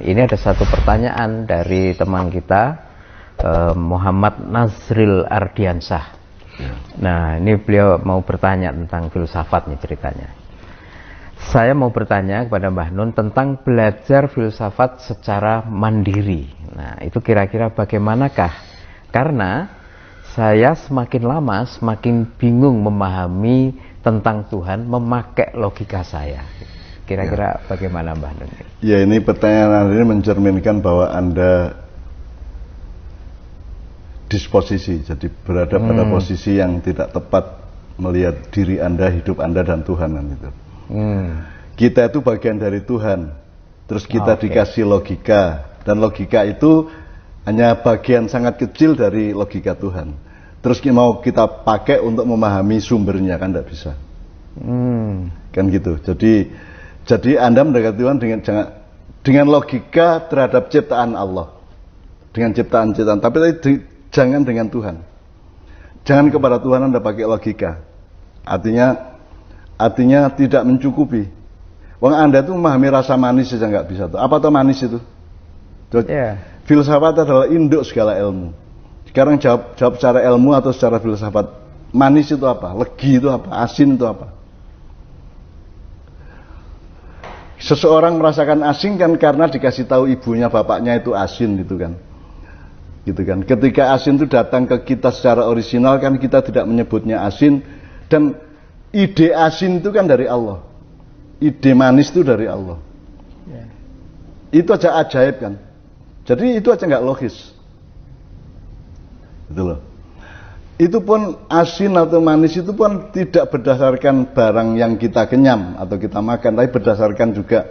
ini ada satu pertanyaan dari teman kita, Muhammad Nazril Ardiansah. Nah, ini beliau mau bertanya tentang filsafat nih ceritanya. Saya mau bertanya kepada Mbah Nun tentang belajar filsafat secara mandiri. Nah, itu kira-kira bagaimanakah? Karena saya semakin lama semakin bingung memahami tentang Tuhan, memakai logika saya. Kira-kira bagaimana Mbah Nun? Ya, ini pertanyaan ini mencerminkan bahwa Anda disposisi, jadi berada pada posisi yang tidak tepat melihat diri Anda, hidup Anda dan Tuhan itu. Kita itu bagian dari Tuhan, terus kita dikasih logika, dan logika itu hanya bagian sangat kecil dari logika Tuhan. Terus mau kita pakai untuk memahami sumbernya, kan tidak bisa. Kan gitu. Jadi Anda mendekati Tuhan dengan logika terhadap ciptaan Allah, dengan ciptaan-ciptaan. Tapi jangan dengan Tuhan. Jangan kepada Tuhan Anda pakai logika. Artinya tidak mencukupi. Wong Anda tuh memahami rasa manis saja nggak bisa tuh. Apa tuh manis itu? Filsafat adalah induk segala ilmu. Sekarang jawab secara ilmu atau secara filsafat. Manis itu apa? Legi itu apa? Asin itu apa? Seseorang merasakan asin kan karena dikasih tahu ibunya, bapaknya itu asin gitu kan. Ketika asin itu datang ke kita secara orisinal kan kita tidak menyebutnya asin, dan ide asin itu kan dari Allah. Ide manis itu dari Allah. Itu aja ajaib kan. Jadi itu aja nggak logis. Gitu loh. Itu pun asin atau manis itu pun tidak berdasarkan barang yang kita kenyam atau kita makan, tapi berdasarkan juga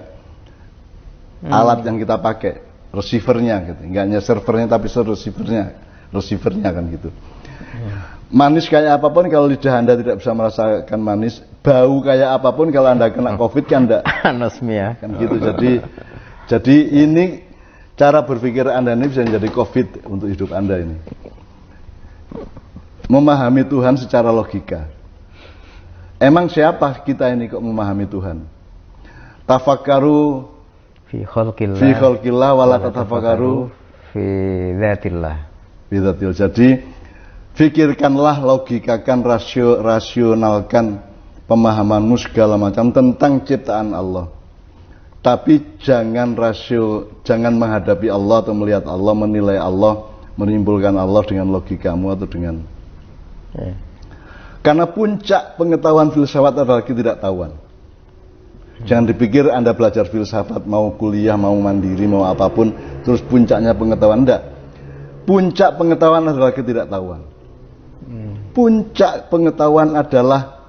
alat yang kita pakai, receivernya gitu. Enggak hanya servernya tapi receivernya kan gitu. Manis kayak apapun kalau lidah Anda tidak bisa merasakan manis, bau kayak apapun kalau Anda kena Covid kan enggak anosmia kan gitu. Jadi ini cara berpikir Anda ini bisa menjadi Covid untuk hidup Anda ini. Memahami Tuhan secara logika. Emang siapa kita ini kok memahami Tuhan? Tafakkaru fi khalqillah wala tatafakkaru fi dzatillah. Jadi pikirkanlah, logikakan, rasionalkan pemahamanmu segala macam tentang ciptaan Allah. Tapi jangan menghadapi Allah atau melihat Allah, menilai Allah, menimbulkan Allah dengan logikamu atau dengan karena puncak pengetahuan filsafat adalah ketidaktahuan. Jangan dipikir Anda belajar filsafat mau kuliah, mau mandiri, mau apapun terus puncaknya pengetahuan. Enggak. Puncak pengetahuan adalah ketidaktahuan. Puncak pengetahuan adalah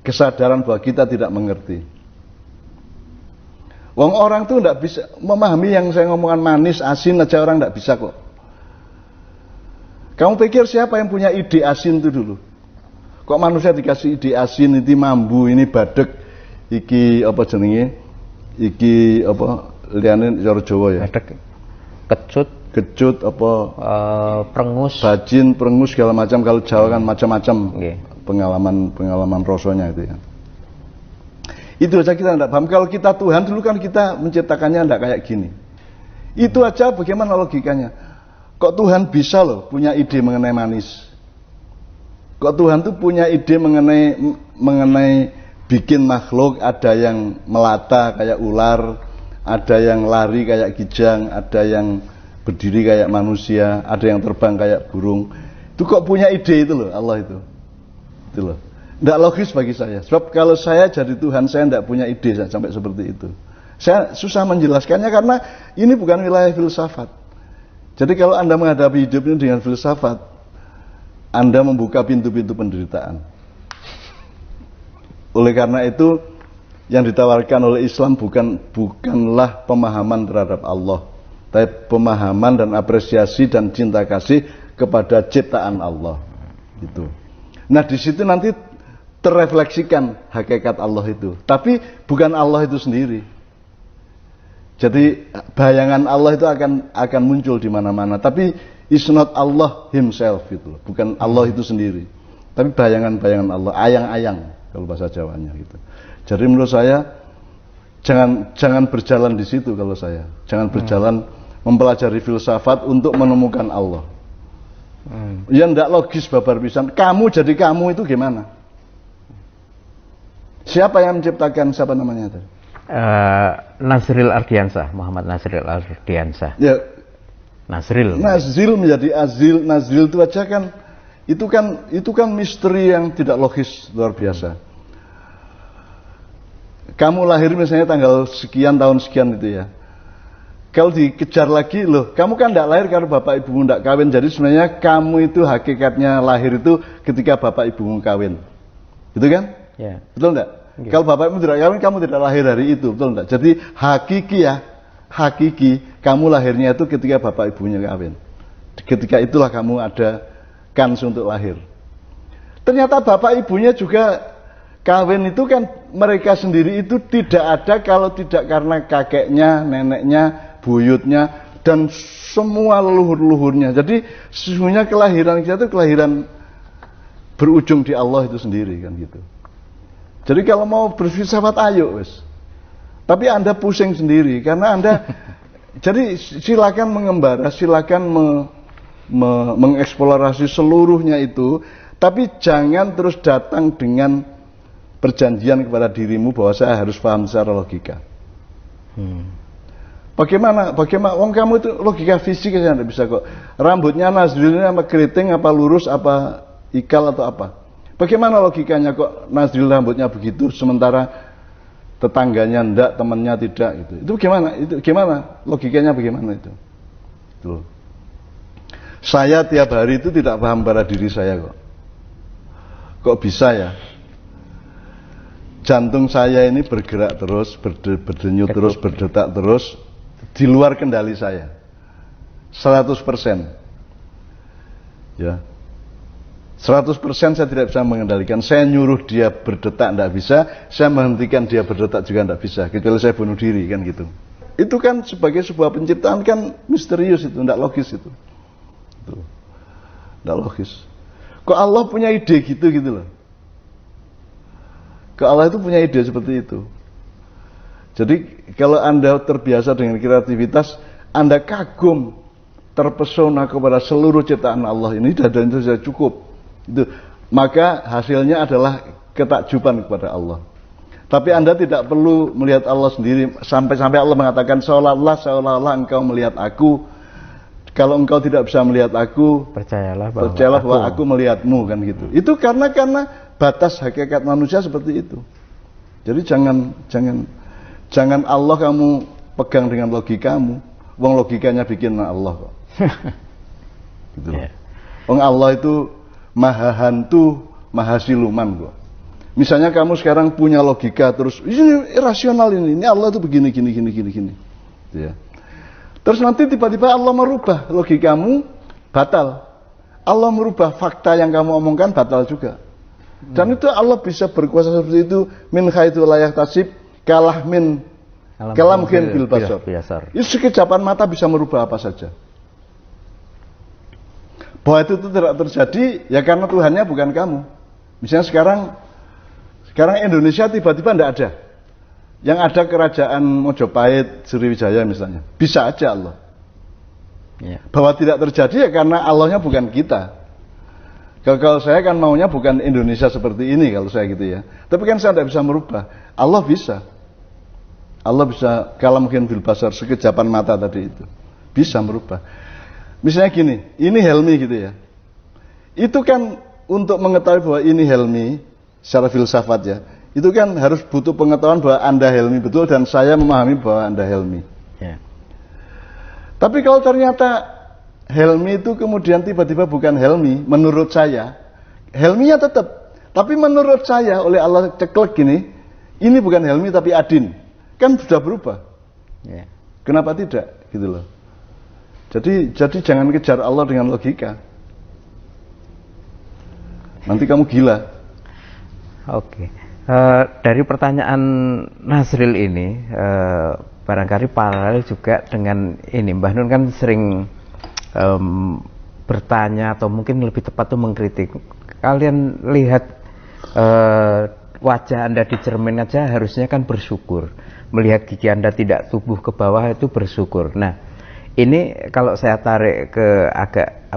kesadaran bahwa kita tidak mengerti. Wong orang tuh enggak bisa memahami yang saya ngomongkan manis, asin aja orang enggak bisa kok. Kamu pikir siapa yang punya ide asin itu dulu? Kok manusia dikasih ide asin, ini mambu, ini badek, iki apa jenenge? Iki apa liyane cara Jawa ya? Badek, kecut apa prengus, bajin, prengus segala macam. Kalau Jawa kan macam-macam. Pengalaman rasanya itu ya. Itu aja kita tidak paham. Kalau kita Tuhan dulu kan kita menciptakannya tidak kayak gini. Itu aja bagaimana logikanya? Kok Tuhan bisa loh punya ide mengenai manis? Kok Tuhan tuh punya ide mengenai bikin makhluk, ada yang melata kayak ular, ada yang lari kayak kijang, ada yang berdiri kayak manusia, ada yang terbang kayak burung. Itu kok punya ide itu loh Allah itu. Itu loh. Tidak logis bagi saya. Sebab kalau saya jadi Tuhan, saya tidak punya ide sampai seperti itu. Saya susah menjelaskannya karena ini bukan wilayah filsafat. Jadi kalau Anda menghadapi hidup ini dengan filsafat, Anda membuka pintu-pintu penderitaan. Oleh karena itu, yang ditawarkan oleh Islam bukanlah pemahaman terhadap Allah, tapi pemahaman dan apresiasi dan cinta kasih kepada ciptaan Allah. Gitu. Nah di situ nanti terrefleksikan hakikat Allah itu, tapi bukan Allah itu sendiri. Jadi bayangan Allah itu akan muncul di mana-mana, tapi it's not Allah himself itu, bukan Allah itu sendiri, tapi bayangan-bayangan Allah, ayang-ayang kalau bahasa Jawanya gitu. Jadi menurut saya Jangan berjalan di situ kalau saya. Jangan berjalan mempelajari filsafat untuk menemukan Allah. Ya ndak logis babar pisan. Kamu jadi kamu itu gimana? Siapa yang menciptakan, siapa namanya itu? Nasril Ardiansah, Muhammad Nasril Ardiansah. Ya, Nasril menjadi Azil, Nazril itu aja kan itu kan misteri yang tidak logis, luar biasa. Kamu lahir misalnya tanggal sekian tahun sekian itu ya. Kalau dikejar lagi, loh, kamu kan tidak lahir karena bapak ibumu tidak kawin. Jadi sebenarnya kamu itu hakikatnya lahir itu ketika bapak ibumu kawin. Gitu kan? Ya. Betul enggak? Okay. Kalau bapak ibumu tidak kawin, kamu tidak lahir hari itu, betul enggak? Jadi hakiki kamu lahirnya itu ketika bapak ibunya kawin. Ketika itulah kamu ada kans untuk lahir. Ternyata bapak ibunya juga kawin itu kan mereka sendiri itu tidak ada kalau tidak karena kakeknya, neneknya, buyutnya, dan semua leluhur-leluhurnya. Jadi sesungguhnya kelahiran kita itu kelahiran berujung di Allah itu sendiri kan gitu. Jadi kalau mau berfilsafat ayo wes. Tapi Anda pusing sendiri karena Anda jadi silakan mengembara, silakan mengeksplorasi seluruhnya itu, tapi jangan terus datang dengan perjanjian kepada dirimu bahwa saya harus paham secara logika. Bagaimana? Wong kamu itu logika fisik aja tidak bisa kok. Rambutnya Nazrilnya apa keriting, apa lurus, apa ikal atau apa? Bagaimana logikanya kok Nazril rambutnya begitu sementara tetangganya ndak, temannya tidak gitu. Itu gimana? Itu gimana? Logikanya bagaimana itu? Tuh. Saya tiap hari itu tidak paham pada diri saya kok. Kok bisa ya? Jantung saya ini bergerak terus, berdenyut terus, berdetak terus, di luar kendali saya. 100%. Ya. 100% saya tidak bisa mengendalikan. Saya nyuruh dia berdetak tidak bisa, saya menghentikan dia berdetak juga tidak bisa, kecuali saya bunuh diri kan gitu. Itu kan sebagai sebuah penciptaan kan misterius itu, tidak logis itu. Tidak logis. Kok Allah punya ide gitu loh. Kok Allah itu punya ide seperti itu. Jadi kalau Anda terbiasa dengan kreativitas, Anda kagum, terpesona kepada seluruh ciptaan Allah ini, dan itu sudah cukup. Itu. Maka hasilnya adalah ketakjuban kepada Allah. Tapi Anda tidak perlu melihat Allah sendiri sampai Allah mengatakan seolah-olah engkau melihat aku. Kalau engkau tidak bisa melihat aku, percayalah bahwa aku melihatmu kan gitu. Itu karena batas hakikat manusia seperti itu. Jadi jangan Allah kamu pegang dengan logikamu. Wong logikanya bikin Allah kok. Gitu. Yeah. Wong Allah itu maha hantu, maha siluman kok. Misalnya kamu sekarang punya logika terus ini irasional ini Allah itu begini. Ya. Terus nanti tiba-tiba Allah merubah logikamu, batal. Allah merubah fakta yang kamu omongkan, batal juga. Dan itu Allah bisa berkuasa seperti itu, min haitsu la yahtasib, kalah min kalamkin bil basar. Itu sekejapan mata bisa merubah apa saja. Bahwa itu tidak terjadi ya karena Tuhannya bukan kamu. Misalnya sekarang Indonesia tiba-tiba tidak ada. Yang ada kerajaan Mojopahit, Sriwijaya misalnya. Bisa aja Allah. Ya. Bahwa tidak terjadi ya karena Allahnya bukan kita. Kalau saya kan maunya bukan Indonesia seperti ini kalau saya gitu ya. Tapi kan saya tidak bisa merubah. Allah bisa. Allah bisa kalau mungkin bil basar, sekejapan mata tadi itu. Bisa merubah. Misalnya gini, ini Helmi gitu ya. Itu kan untuk mengetahui bahwa ini Helmi secara filsafat ya. Itu kan harus butuh pengetahuan bahwa Anda Helmi betul dan saya memahami bahwa Anda Helmi. Ya. Tapi kalau ternyata Helmi itu kemudian tiba-tiba bukan Helmi, menurut saya, Helminya tetap. Tapi menurut saya oleh Allah ceklek gini, ini bukan Helmi tapi Adin. Kan sudah berubah. Ya. Kenapa tidak? Gitu loh. Jadi jangan kejar Allah dengan logika. Nanti kamu gila. Oke. Dari pertanyaan Nazril ini, barangkali paralel juga dengan ini. Mbah Nun kan sering bertanya atau mungkin lebih tepat tuh mengkritik. Kalian lihat wajah Anda di cermin aja harusnya kan bersyukur. Melihat gigi Anda tidak tumbuh ke bawah itu bersyukur. Nah, ini kalau saya tarik ke agak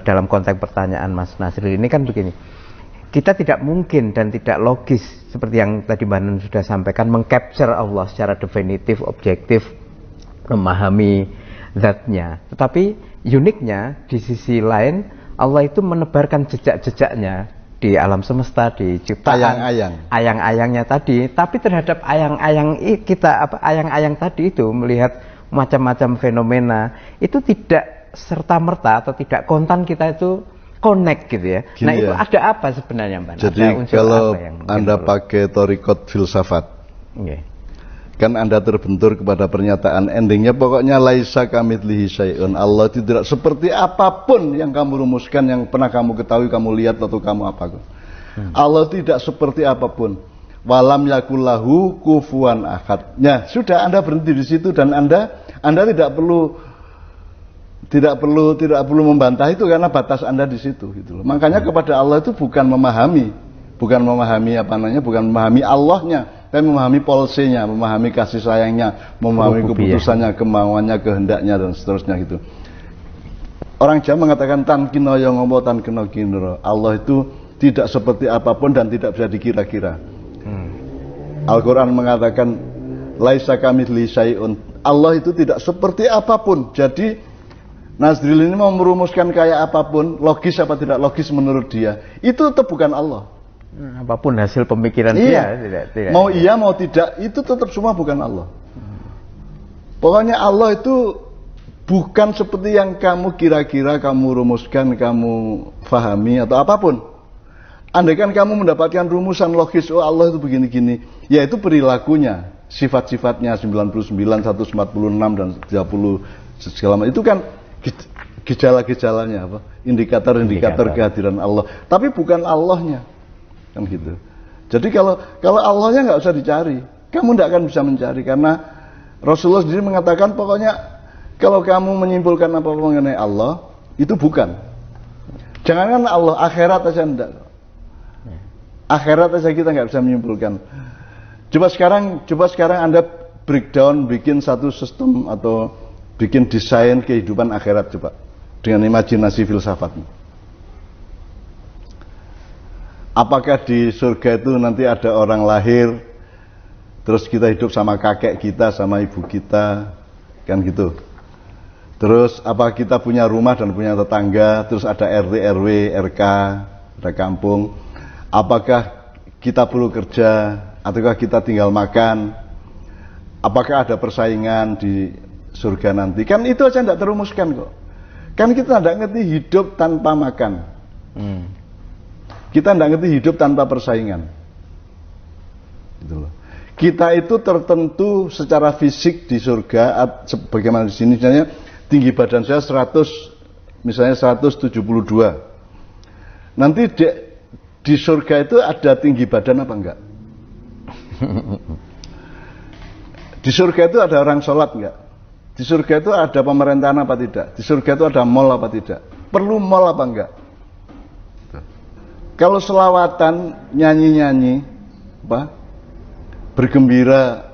dalam konteks pertanyaan Mas Nasril ini kan begini. Kita tidak mungkin dan tidak logis seperti yang tadi Mbak Nun sudah sampaikan mengcapture Allah secara definitif, objektif, memahami zatnya. Tetapi uniknya di sisi lain Allah itu menebarkan jejak-jejaknya di alam semesta, di ciptaan, ayang-ayangnya tadi. Tapi terhadap ayang-ayang tadi itu melihat macam-macam fenomena itu tidak serta-merta atau tidak kontan kita itu connect gitu ya. Gini nah itu ya, ada apa sebenarnya Mbak? Jadi kalau Anda pakai torikot filsafat, kan Anda terbentur kepada pernyataan endingnya pokoknya laisa kamitslihi syai'un. Allah itu tidak seperti apapun yang kamu rumuskan, yang pernah kamu ketahui, kamu lihat atau kamu apa. Allah tidak seperti apapun. Walam yakullahu kufuwan ahad. Ya, sudah Anda berhenti di situ dan Anda tidak perlu membantah itu karena batas Anda di situ gitu loh. Makanya kepada Allah itu bukan memahami Allahnya, tapi memahami polsenya, memahami kasih sayangnya, memahami keputusannya, kemauannya, kehendaknya dan seterusnya gitu. Orang Jawa mengatakan tan kino yang ngomong tan kino kinro. Allah itu tidak seperti apapun dan tidak bisa dikira-kira. Al-Quran mengatakan laisa kamitslihi syai'un. Allah itu tidak seperti apapun. Jadi Nasril ini mau merumuskan kayak apapun, logis apa tidak logis menurut dia, itu tetap bukan Allah. Apapun hasil pemikiran dia, tidak. Mau iya mau tidak, itu tetap semua bukan Allah. Pokoknya Allah itu bukan seperti yang kamu kira-kira, kamu rumuskan, kamu fahami atau apapun. Andaikan kamu mendapatkan rumusan logis, oh Allah itu begini-gini, yaitu perilakunya, sifat-sifatnya 99, 146 dan 30 segala macam itu kan gejala-gejalanya apa? Indikator-indikator kehadiran Allah. Tapi bukan Allahnya, kan gitu. Jadi kalau Allahnya nggak usah dicari, kamu tidak akan bisa mencari karena Rasulullah sendiri mengatakan pokoknya kalau kamu menyimpulkan apa mengenai Allah itu bukan. Jangankan Allah, akhirat aja enggak. Akhirat aja kita nggak bisa menyimpulkan. Coba sekarang Anda breakdown, bikin satu sistem atau bikin desain kehidupan akhirat coba dengan imajinasi filsafatmu. Apakah di surga itu nanti ada orang lahir, terus kita hidup sama kakek kita, sama ibu kita, kan gitu. Terus apa kita punya rumah dan punya tetangga, terus ada RT, RW, RK, ada kampung. Apakah kita perlu kerja, ataukah kita tinggal makan? Apakah ada persaingan di surga nanti? Kan itu aja tidak terumuskan kok. Kan kita tidak ngerti hidup tanpa makan. Kita tidak ngerti hidup tanpa persaingan. Gitu loh. Kita itu tertentu secara fisik di surga, sebagaimana di sini misalnya tinggi badan saya 172. Nanti di surga itu ada tinggi badan apa enggak? Di surga itu ada orang sholat enggak? Di surga itu ada pemerintahan apa tidak? Di surga itu ada mall apa tidak? Perlu mall apa enggak? Kalau selawatan, nyanyi-nyanyi, bergembira,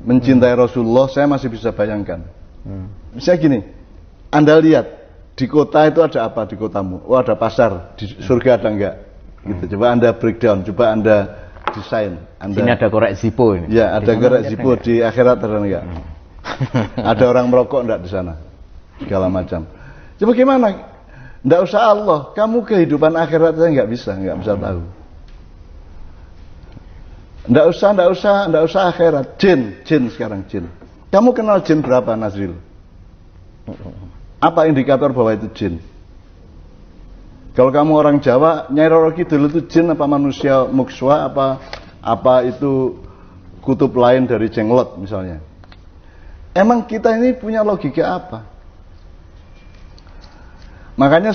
mencintai Rasulullah, saya masih bisa bayangkan. Misalnya gini, Anda lihat di kota itu ada apa di kotamu? Oh ada pasar, di surga ada enggak? Gitu. Coba Anda breakdown, coba Anda desain. Ini ada korek Zippo ini. Ya, ada korek Zippo di akhirat ada enggak? Ada orang merokok enggak di sana? Segala macam. Coba gimana? Enggak usah Allah, kamu kehidupan akhirat saya enggak bisa tahu. Enggak usah akhirat. Jin sekarang jin. Kamu kenal jin berapa, Nasril? Apa indikator bahwa itu jin? Kalau kamu orang Jawa, Nyai Roro Kidul itu jin apa manusia mukswa apa itu kutub lain dari jenglot misalnya? Emang kita ini punya logika apa? Makanya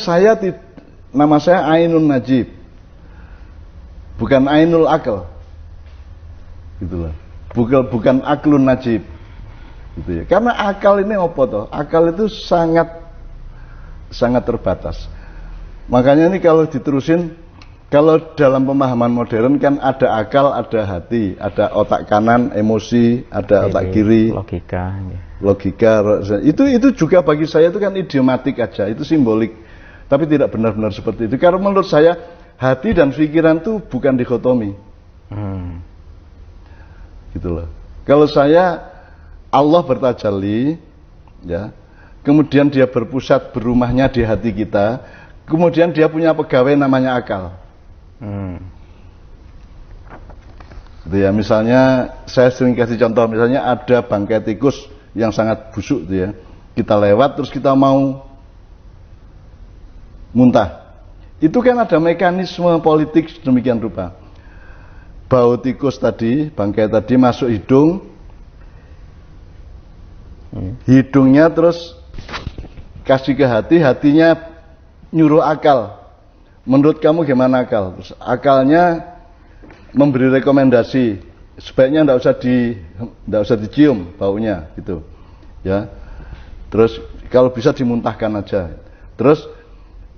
nama saya Ainun Najib, bukan Ainul Akal, gitu loh. Bukan Aklun Najib, gitu ya. Karena akal ini apa toh? Akal itu sangat terbatas. Makanya ini kalau diterusin Kalau dalam pemahaman modern kan ada akal, ada hati, ada otak kanan, emosi, ada otak kiri, logika. Itu juga bagi saya itu kan idiomatik aja, itu simbolik. Tapi tidak benar-benar seperti itu. Karena menurut saya hati dan pikiran itu bukan dikotomi. Gitu loh. Kalau saya Allah bertajalli, ya, kemudian dia berpusat berumahnya di hati kita, kemudian dia punya pegawai namanya akal. Gitu ya, misalnya saya sering kasih contoh, misalnya ada bangkai tikus yang sangat busuk, gitu ya. Kita lewat terus kita mau muntah. Itu kan ada mekanisme politik demikian rupa. Bau tikus tadi, bangkai tadi masuk hidung, hidungnya terus kasih ke hati, hatinya nyuruh akal. Menurut kamu gimana akal? Terus akalnya memberi rekomendasi, sebaiknya enggak usah dicium baunya, gitu. Ya. Terus kalau bisa dimuntahkan aja. Terus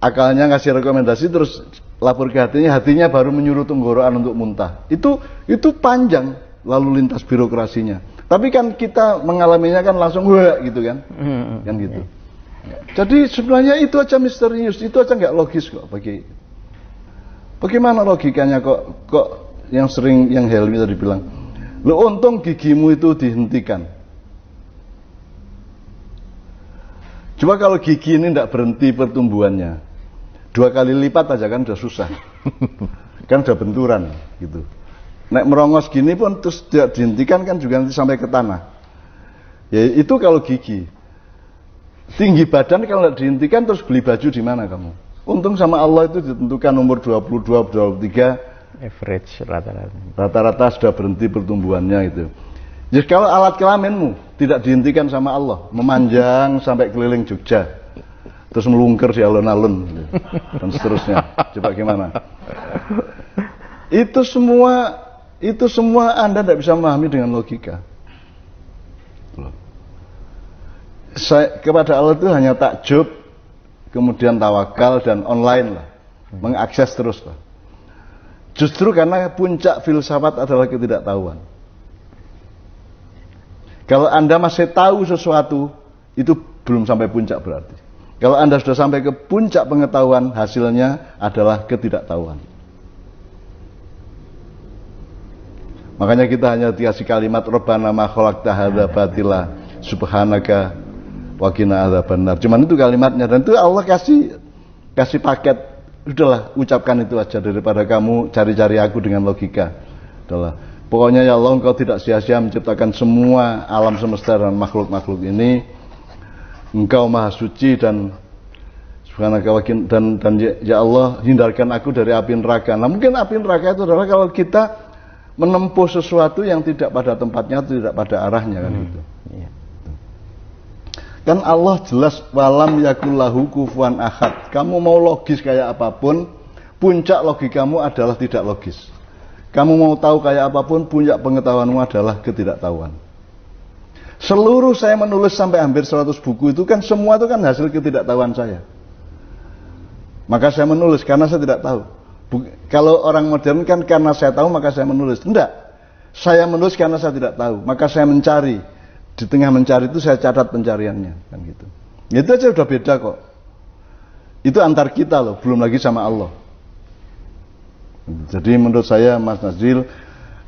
akalnya ngasih rekomendasi, terus lapor ke hatinya baru menyuruh tenggorokan untuk muntah. Itu panjang lalu lintas birokrasinya. Tapi kan kita mengalaminya kan langsung gitu kan. Kan gitu. Jadi sebenarnya itu aja misterius, itu aja nggak logis kok bagaimana logikanya kok yang sering yang Helmi tadi bilang, lo untung gigimu itu dihentikan. Coba kalau gigi ini tidak berhenti pertumbuhannya, 2 kali lipat aja kan udah susah, kan udah benturan gitu. Nek merongos gini pun terus tidak dihentikan kan juga nanti sampai ke tanah. Ya itu kalau gigi. Tinggi badan kalau tidak dihentikan terus beli baju di mana kamu? Untung sama Allah itu ditentukan umur 22, 23 average rata-rata. Rata-rata sudah berhenti pertumbuhannya itu. Jadi kalau alat kelaminmu tidak dihentikan sama Allah, memanjang sampai keliling Jogja, terus melungker di alun-alun gitu, dan seterusnya. Coba gimana? Itu semua Anda tidak bisa memahami dengan logika. Kepada Allah itu hanya takjub, kemudian tawakal dan online lah, mengakses terus lah. Justru karena puncak filsafat adalah ketidaktahuan. Kalau Anda masih tahu sesuatu, itu belum sampai puncak berarti. Kalau Anda sudah sampai ke puncak pengetahuan, hasilnya adalah ketidaktahuan. Makanya kita hanya dikasih kalimat Rabbana ma khalaqta hadza batila subhanaka wa qina adzabannar. Cuman itu kalimatnya, dan itu Allah kasih paket. Udahlah, ucapkan itu aja daripada kamu cari-cari aku dengan logika. Udahlah. Pokoknya ya Allah, Engkau tidak sia-sia menciptakan semua alam semesta dan makhluk-makhluk ini. Engkau Maha Suci dan subhanaka wa qina, dan ya Allah, hindarkan aku dari api neraka. Nah, mungkin api neraka itu adalah kalau kita menempuh sesuatu yang tidak pada tempatnya, tidak pada arahnya kan gitu. Iya. Kan Allah jelas walam yakullahu kufuwan ahad. Kamu mau logis kayak apapun, puncak logikamu adalah tidak logis. Kamu mau tahu kayak apapun, puncak pengetahuanmu adalah ketidaktahuan. Seluruh saya menulis sampai hampir 100 buku itu kan semua itu kan hasil ketidaktahuan saya. Maka saya menulis karena saya tidak tahu. Kalau orang modern kan karena saya tahu maka saya menulis. Enggak. Saya menulis karena saya tidak tahu, maka saya mencari. Di tengah mencari itu saya catat pencariannya kan gitu. Itu aja udah beda kok. Itu antar kita loh, belum lagi sama Allah. Jadi menurut saya Mas Nazril,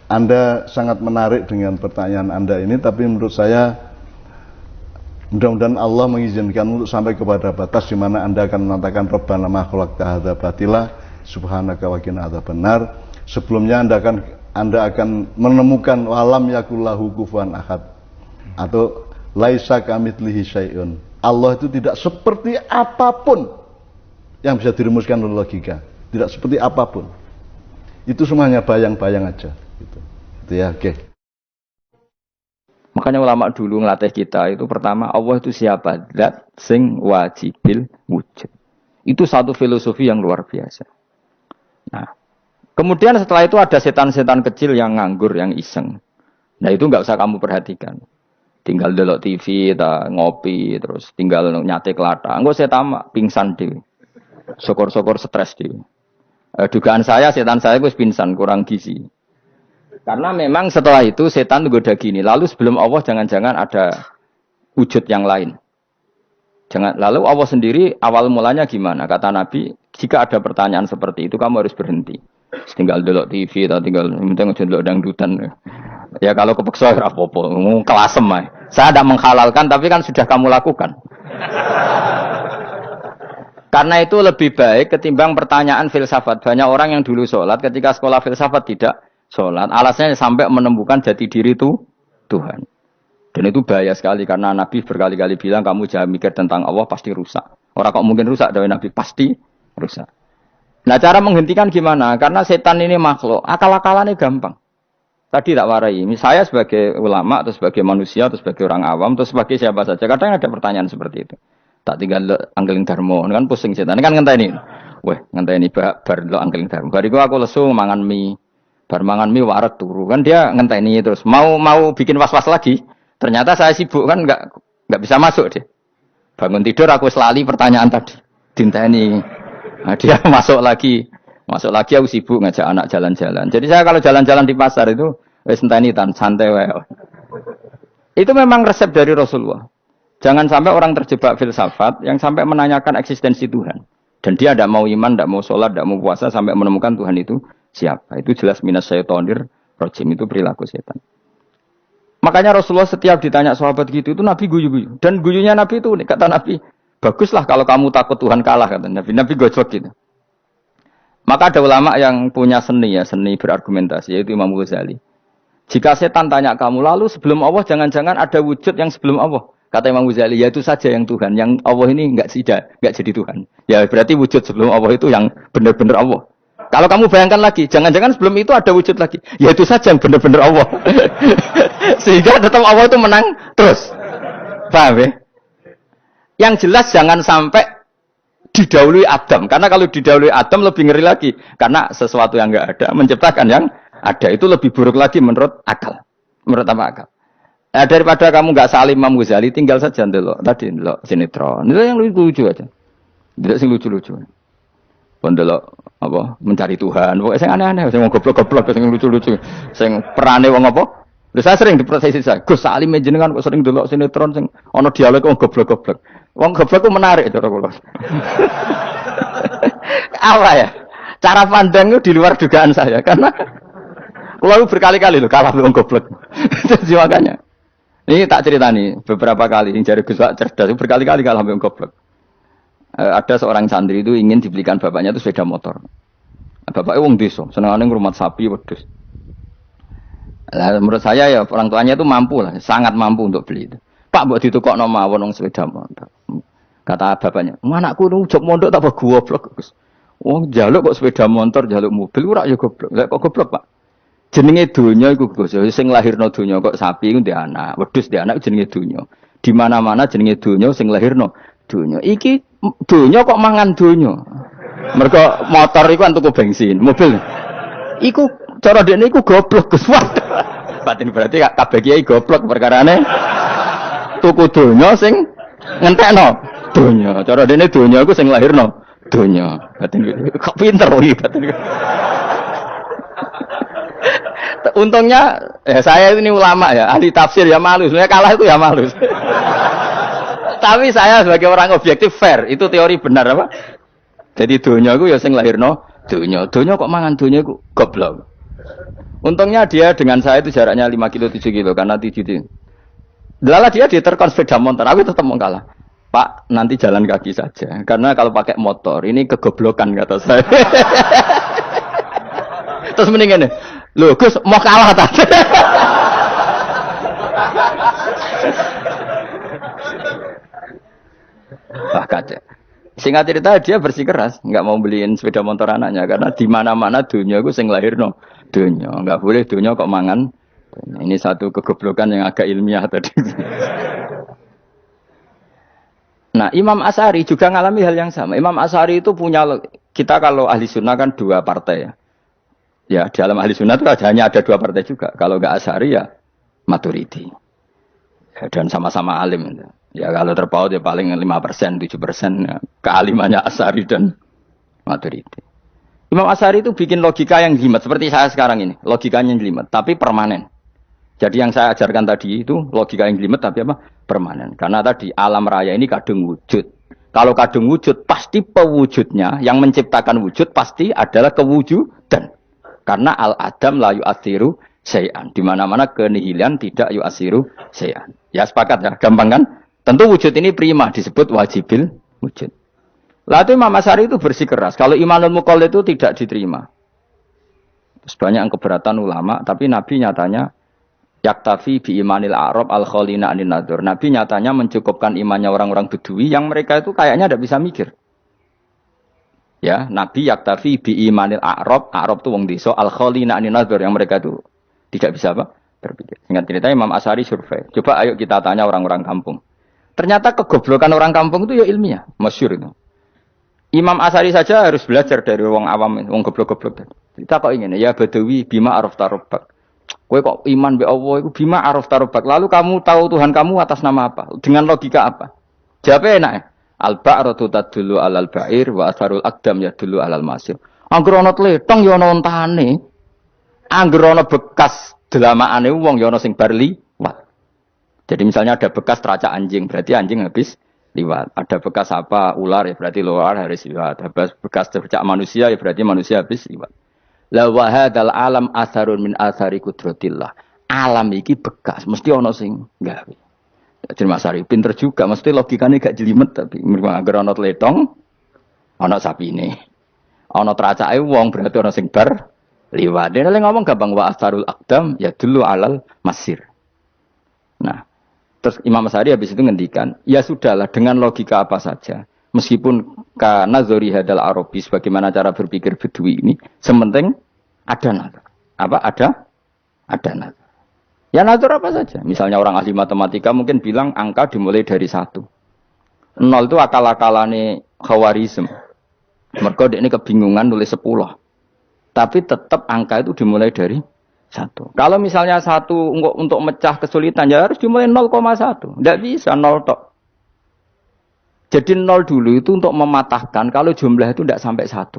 Anda sangat menarik dengan pertanyaan Anda ini, tapi menurut saya mudah-mudahan Allah mengizinkan untuk sampai kepada batas di mana Anda akan mengatakan Rabbana ma khalaqta hadza batila subhanaka wa qina adzabannar. Sebelumnya Anda akan menemukan walam yakullahu kufuwan ahad, atau laisa kamitslihi syai'un. Allah itu tidak seperti apapun yang bisa dirumuskan oleh logika, tidak seperti apapun. Itu semuanya bayang-bayang aja gitu. Itu ya, oke. Makanya ulama dulu ngelatih kita itu pertama, Allah itu siapa? Zat sing wajibil wujud. Itu satu filosofi yang luar biasa. Nah, kemudian setelah itu ada setan-setan kecil yang nganggur, yang iseng. Nah, itu nggak usah kamu perhatikan. Tinggal delok TV, ngopi, terus tinggal nyate kelata. Enggak saya tamak, pingsan dhewe. Syukur-syukur stres dhewe. Dugaan saya setan saya wis pingsan, kurang gizi. Karena memang setelah itu setan goda gini. Lalu sebelum Allah jangan-jangan ada wujud yang lain. Jangan. Lalu Allah sendiri awal mulanya gimana? Kata Nabi, jika ada pertanyaan seperti itu kamu harus berhenti. Tinggal delok TV atau tinggal penting delok dangdutan. Ya kalau kepeksa ora apa-apa, kelasem ae. Saya tidak menghalalkan tapi kan sudah kamu lakukan. Karena itu lebih baik ketimbang pertanyaan filsafat. Banyak orang yang dulu sholat ketika sekolah filsafat tidak sholat. Alasannya sampai menemukan jati diri itu Tuhan. Dan itu bahaya sekali karena Nabi berkali-kali bilang kamu jangan mikir tentang Allah pasti rusak. Orang kok mungkin rusak dari Nabi pasti rusak. Nah cara menghentikan gimana? Karena setan ini makhluk. Akal-akalannya gampang. Tadi tak warai. Saya sebagai ulama atau sebagai manusia atau sebagai orang awam atau sebagai siapa saja. Kadang ada pertanyaan seperti itu. Tak tinggal anggeling dharma, kan pusing setan. Kan ngenteni. Weh, ngenteni bar lo anggeling dharma. Bariku aku lesu mangan mie. Bar mangan mie waret turu. Kan dia ngenteni terus mau bikin was-was lagi. Ternyata saya sibuk kan enggak bisa masuk deh. Bangun tidur aku selali pertanyaan tadi. Dinteni. Nah, dia masuk lagi aku sibuk ngajak anak jalan-jalan. Jadi saya kalau jalan-jalan di pasar itu wis enteni tan santai wae. Itu memang resep dari Rasulullah. Jangan sampai orang terjebak filsafat yang sampai menanyakan eksistensi Tuhan. Dan dia tidak mau iman, tidak mau sholat, tidak mau puasa sampai menemukan Tuhan itu siapa. Itu jelas minas syaitonir rajim, itu perilaku setan. Makanya Rasulullah setiap ditanya sahabat gitu itu Nabi guyu-guyu. Dan guyunya Nabi itu unik. Kata Nabi, baguslah kalau kamu takut Tuhan kalah. Kata Nabi. Nabi gojok gitu. Maka ada ulama yang punya seni berargumentasi, yaitu Imam Ghazali. Jika setan tanya kamu, lalu sebelum Allah jangan-jangan ada wujud yang sebelum Allah. Kata Imam Ghazali, ya itu saja yang Tuhan. Yang Allah ini enggak jadi Tuhan. Ya berarti wujud sebelum Allah itu yang benar-benar Allah. Kalau kamu bayangkan lagi, jangan-jangan sebelum itu ada wujud lagi. Ya itu saja yang benar-benar Allah. Sehingga tetap Allah itu menang terus. Paham ya? Yang jelas jangan sampai didahului Adam. Karena kalau didahului Adam lebih ngeri lagi. Karena sesuatu yang enggak ada menciptakan yang ada. Itu lebih buruk lagi menurut akal. Menurut apa akal? Nah, daripada kamu nggak salim Imam Ghazali, tinggal saja ndelok. Tadi ndelok sinetron. Itu yang lucu-lucu aja. Ndelok sing lucu-lucu. Ndelok apa? Mencari Tuhan. Pokoknya sing aneh-aneh, sing goblok-goblok, sing lucu-lucu, sing perane wong apa? Lha saya sering diproses saya. Gus Salim jenengan kok sering ndelok sinetron sing ana dialog wong goblok-goblok. Wong goblok ku menarik cara kula. Apa ya? Cara pandang itu di luar dugaan saya karena kula berkali-kali lho kalah wong goblok. Jadi makanya ini tak cerita nih beberapa kali yang jari Gus cerdas berkali-kali kalah sampai goblok. Ada seorang santri itu ingin dibelikan bapaknya itu sepeda motor. Bapaknya wong desa, senengane ngrumat sapi wedhus. Lah menurut saya ya orang tuanya itu mampu lah, sangat mampu untuk beli itu. Pak mbok ditukokno mawon wong sepeda motor. Kata bapaknya, "Anakku nu jog mondok tak goblok, Gus. Wong njaluk kok sepeda motor, njaluk mobil ora ya goblok. Lah kok goblok, Pak? Jenenge donya iku Gus, sing lahirno donya kok sapi iku ndek anak, wedhus ndek anak jenenge donya. Di mana-mana jenenge donya sing lahirno donya. Iki donya kok mangan donya. Mergo motor iku kan tuku bensin, mobil. Iku cara dekne iku goblok Gus. Batin berarti kabeh kiai goblok perkarane tuku donya sing ngentekno donya. Cara dekne donya iku sing lahirno donya. Batin kok pinter iki batin. Untungnya saya ini ulama ya, ahli tafsir ya malu. Sebenarnya kalah itu ya malu. Tapi saya sebagai orang objektif fair, itu teori benar apa? Jadi donya iku ya sing lahirno donya. Donya kok mangan donya iku goblok. Untungnya dia dengan saya itu jaraknya 5 kilo 7 kilo karena tidur. Lala dia diterkon sepeda motor, aku tetap mau kalah. Pak, nanti jalan kaki saja. Karena kalau pakai motor ini kegoblokan kata saya. Terus mendingan nih. Loh Gus mau kalah tadi. Wah kacau. Singkat cerita dia bersikeras nggak mau beliin sepeda motor anaknya karena di mana-mana dunia gue sing lahirno dunia nggak boleh dunia kok mangan. Ini satu kegoblokan yang agak ilmiah tadi. Nah Imam Asy'ari juga ngalami hal yang sama. Imam Asy'ari itu punya, kita kalau ahli sunnah kan 2 partai ya. Ya, di dalam ahli sunnah itu hanya ada 2 partai juga. Kalau nggak Asy'ari ya Maturidi. Ya, dan sama-sama alim. Ya kalau terpaut ya paling 5%, 7% ya, kealimannya Asy'ari dan Maturidi. Imam Asy'ari itu bikin logika yang jelimet seperti saya sekarang ini, logikanya jelimet tapi permanen. Jadi yang saya ajarkan tadi itu logika yang jelimet tapi apa? Permanen. Karena tadi alam raya ini kadung wujud. Kalau kadung wujud pasti pewujudnya yang menciptakan wujud pasti adalah kewujudan. Karena al-adam la yu'athiru syai'an. Di mana-mana kenihilan tidak yu'athiru syai'an. Ya sepakat ya, gampang kan? Tentu wujud ini prima disebut wajibil wujud. Lalu Imam Asy'ari itu bersikeras. Kalau imanul muqallid itu tidak diterima. Terus banyak yang keberatan ulama, tapi Nabi nyatanya yaktafi bi imanil a'rab al khalina anin nadzur. Nabi nyatanya mencukupkan imannya orang-orang Bedui yang mereka itu kayaknya tidak bisa mikir. Ya, Nabi yaktafi bi imanil a'rab itu wong desa al khalina anin nadzur yang mereka itu tidak bisa apa? Berpikir. Singkat cerita Imam Asy'ari survei. Coba ayo kita tanya orang-orang kampung. Ternyata kegoblokan orang kampung itu ya ilmiah, masyhur itu. Imam Asy'ari saja harus belajar dari wong awam, wong goblok-goblok. Kita kok ingin ya Badawi bima arafta rabbak. Kowe kok iman be Allah iku bima arafta rabbak. Lalu kamu tahu Tuhan kamu atas nama apa? Dengan logika apa? Jawabnya enak. Al-ba'ratu tadullu 'alal ba'ir wa asharul aqdam yadullu 'alal masir. Angger ana tletong ya ana ontane. Angger ana bekas delamaane wong ya ana sing bar liwat. Jadi misalnya ada bekas teracak anjing, berarti anjing habis liwat. Ada bekas apa ular ya berarti ular harus liwat. Ada bekas tercak manusia ya berarti manusia habis liwat. La wa hadzal alam asarun min asari qudratillah. Alam iki bekas mesti ana sing gawe. Jadi Mas Ari pinter juga, mesti logikane gak jelimet tapi agar ana tletong ana sapine. Ana tracake wong berarti ana sing bar liwat. Dene ngomong gampang wa asarul aqdam ya dulu alal masir. Nah, terus Imam Asy'ari habis itu ngendikan, ya sudahlah dengan logika apa saja. Meskipun karena zori hadal Arabi bagaimana cara berpikir Bedui ini, sementing ada nazar. Apa ada nazar. Ya nazar apa saja. Misalnya orang ahli matematika mungkin bilang angka dimulai dari 1. 0 itu akal-akalane Khawarizm. Mergo ini kebingungan nulis 10. Tapi tetap angka itu dimulai dari 1. Kalau misalnya 1 untuk mecah kesulitan ya harus dimulai 0,1. Tidak bisa 0 tok. Jadi 0 dulu itu untuk mematahkan kalau jumlah itu tidak sampai 1.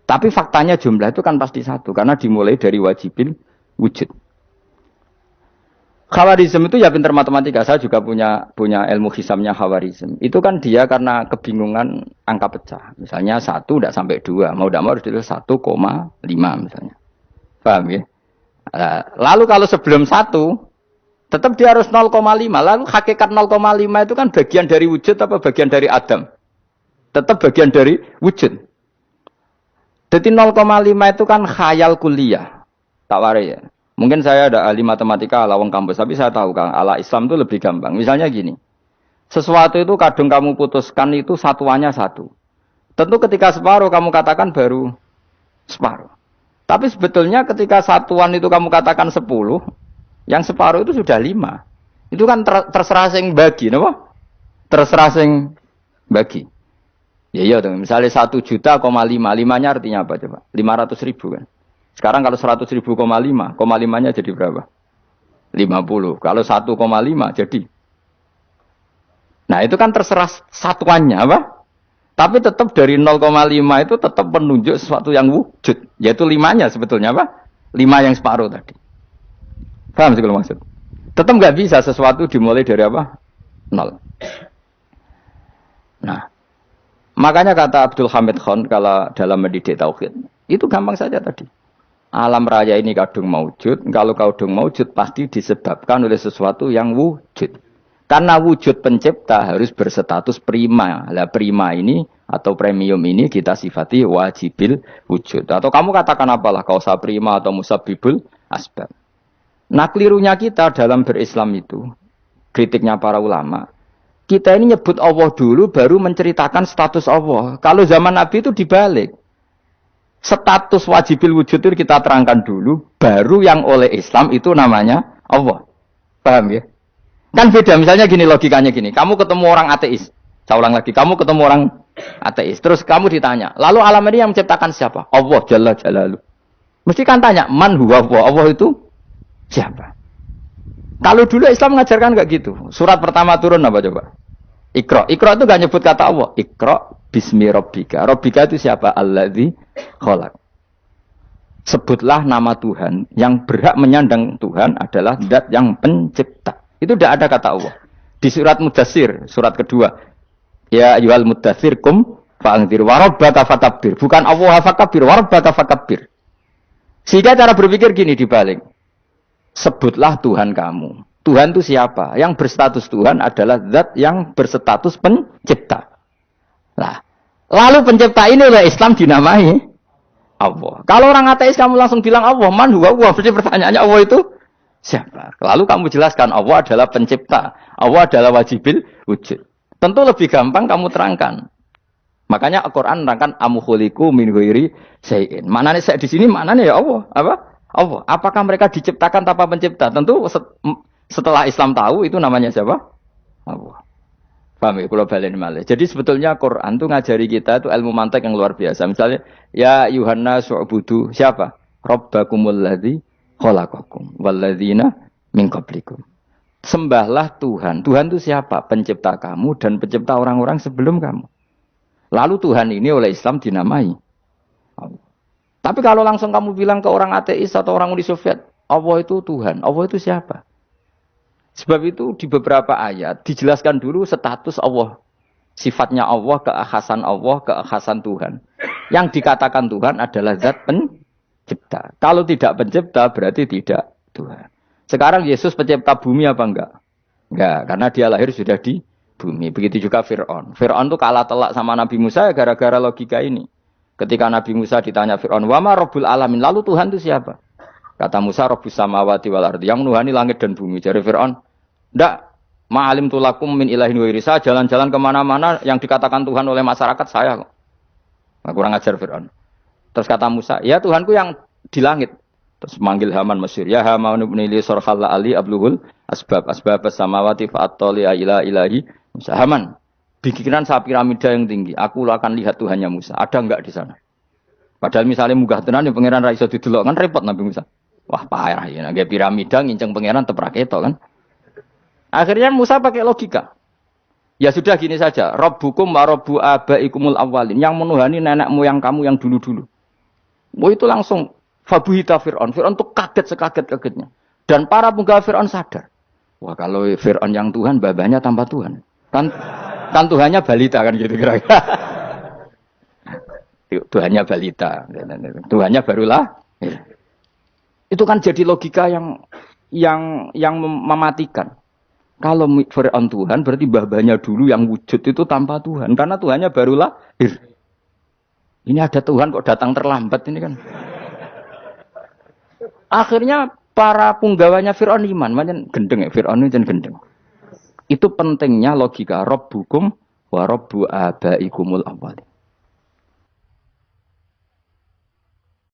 Tapi faktanya jumlah itu kan pasti 1 karena dimulai dari wajibil wujud. Khawarizm itu ya pintar matematika. Saya juga punya ilmu hisamnya Khawarizm. Itu kan dia karena kebingungan angka pecah. Misalnya 1 tidak sampai 2. Mau tidak mau harus ditulis 1,5 misalnya. Paham ya? Lalu kalau sebelum 1 tetap dia harus 0,5. Lalu hakikat 0,5 itu kan bagian dari wujud apa bagian dari Adam? Tetap bagian dari wujud. Jadi 0,5 itu kan khayal kuliah. Tak warai ya. Mungkin saya ada ahli matematika ala wong kampus, tapi saya tahu kan ala Islam itu lebih gampang. Misalnya gini. Sesuatu itu kadang kamu putuskan itu satuannya 1. Tentu ketika separuh kamu katakan baru separuh. Tapi sebetulnya ketika satuan itu kamu katakan 10, yang separuh itu sudah 5. Itu kan terserah sing bagi, napa? Terserah sing bagi. Ya iya dong, misalnya 1 juta, 5-nya artinya apa coba? 500 ribu kan. Sekarang kalau 100 ribu, 5-nya jadi berapa? 50. Kalau 1,5 jadi. Nah itu kan terserah satuannya apa? Tapi tetap dari 0,5 itu tetap menunjuk sesuatu yang wujud. Yaitu 5-nya sebetulnya apa? 5 yang separuh tadi. Paham sih kalau maksud? Tetap nggak bisa sesuatu dimulai dari apa? 0. Nah, makanya kata Abdul Hamid Khan kalau dalam mendidik tauhid, itu gampang saja tadi. Alam raya ini kadung maujud, kalau kadung maujud pasti disebabkan oleh sesuatu yang wujud. Karena wujud pencipta harus berstatus prima. Lah prima ini atau premium ini kita sifati wajibil wujud. Atau kamu katakan apalah kausa prima atau musabibul asbab. Nah kelirunya kita dalam berislam itu, kritiknya para ulama, kita ini nyebut Allah dulu baru menceritakan status Allah. Kalau zaman Nabi itu dibalik. Status wajibil wujud itu kita terangkan dulu, baru yang oleh Islam itu namanya Allah. Paham ya? Kan beda, misalnya gini logikanya gini, kamu ketemu orang ateis, saya ulang lagi, kamu ketemu orang ateis, terus kamu ditanya, lalu alam ini yang menciptakan siapa? Allah Jalla Jalaluh. Mesti kan tanya, man huwa Allah itu siapa? Kalau dulu Islam mengajarkan enggak gitu. Surat pertama turun apa coba? Iqra. Iqra itu enggak nyebut kata Allah. Iqra bismi rabbika. Rabbika itu siapa? Alladzi khalaq. Sebutlah nama Tuhan yang berhak menyandang Tuhan adalah zat yang pencipta. Itu tidak ada kata Allah. Di surat Mudatsir, surat kedua. Ya ayyuhal mudatsir kum fa'anzir wa rabbaka fakabbir. Bukan Allah fakabbir, wa rabbaka fakabbir. Sehingga cara berpikir gini dibalik. Sebutlah Tuhan kamu. Tuhan itu siapa? Yang berstatus Tuhan adalah zat yang berstatus pencipta. Nah, lalu pencipta ini oleh Islam dinamai Allah. Kalau orang ateis kamu langsung bilang Allah, man huwa Allah. Berarti pertanyaannya Allah itu siapa? Lalu kamu jelaskan Allah adalah pencipta. Allah adalah wajibil wujud. Tentu lebih gampang kamu terangkan. Makanya Al-Qur'an menerangkan amu khuliqu min ghairi syai'in. Maknanya saya di sini maknanya ya Allah. Apa? Allah. Apakah mereka diciptakan tanpa pencipta? Tentu setelah Islam tahu itu namanya siapa? Allah. Paham ya? Kalau balen malih. Jadi sebetulnya Quran itu ngajari kita itu ilmu mantek yang luar biasa. Misalnya, ya Yuhanna su'budu siapa? Rabbakumul ladzi khalaqakum walladzina min qablikum. Sembahlah Tuhan. Tuhan itu siapa? Pencipta kamu dan pencipta orang-orang sebelum kamu. Lalu Tuhan ini oleh Islam dinamai Allah. Tapi kalau langsung kamu bilang ke orang ateis atau orang Uni Soviet, Allah itu Tuhan. Allah itu siapa? Sebab itu di beberapa ayat dijelaskan dulu status Allah. Sifatnya Allah, keakhasan Tuhan. Yang dikatakan Tuhan adalah zat pencipta. Kalau tidak pencipta berarti tidak Tuhan. Sekarang Yesus pencipta bumi apa enggak? Enggak, karena dia lahir sudah di bumi. Begitu juga Fir'aun. Fir'aun itu kalah telak sama Nabi Musa ya gara-gara logika ini. Ketika Nabi Musa ditanya Fir'aun, "Wa ma rabbul alamin?" Lalu Tuhan itu siapa? Kata Musa, "Rabbus samawati wal ardi." Yang menuhani langit dan bumi. Jadi Fir'aun, "Ndak, ma'alim tulakum min ilahin wairi." Saya jalan-jalan kemana-mana yang dikatakan Tuhan oleh masyarakat saya kok. Nah, kurang ajar Fir'aun. Terus kata Musa, "Ya Tuhanku yang di langit." Terus manggil Haman Mesir, "Ya Haman ibn li sarhal ali abluhul asbab samawati fa'attali ila ilahi Musa." Haman, bikinan saya piramida yang tinggi. Aku akan lihat Tuhannya Musa. Ada enggak di sana? Padahal misalnya munggah tenan yang pangeran ra iso didelok kan repot Nabi Musa. Wah, parah ya. Nggak piramida nginceng pangeran teprak ketok kan. Akhirnya Musa pakai logika. Ya sudah gini saja. Rabbukum wa rabbu abaikumul awwalin. Yang menuhani nenek moyang kamu yang dulu-dulu. Oh itu langsung fabuhita Fir'aun. Fir'aun tuh kaget sekaget-kagetnya. Dan para penggala Fir'aun sadar. Wah kalau Fir'aun yang Tuhan, babanya tanpa Tuhan. Kan Tuhannya balita kan gitu kira-kira. Tuhannya balita. Tuhannya barulah. Itu kan jadi logika yang mematikan. Kalau Fir'aun Tuhan, berarti babanya dulu yang wujud itu tanpa Tuhan. Karena Tuhannya baru lahir. Ini ada Tuhan kok datang terlambat ini kan. Akhirnya para punggawanya Fir'aun iman. Macam gendeng ya, Fir'aun itu gendeng. Itu pentingnya logika. Rabbukum wa rabbu abaikumul awwalin.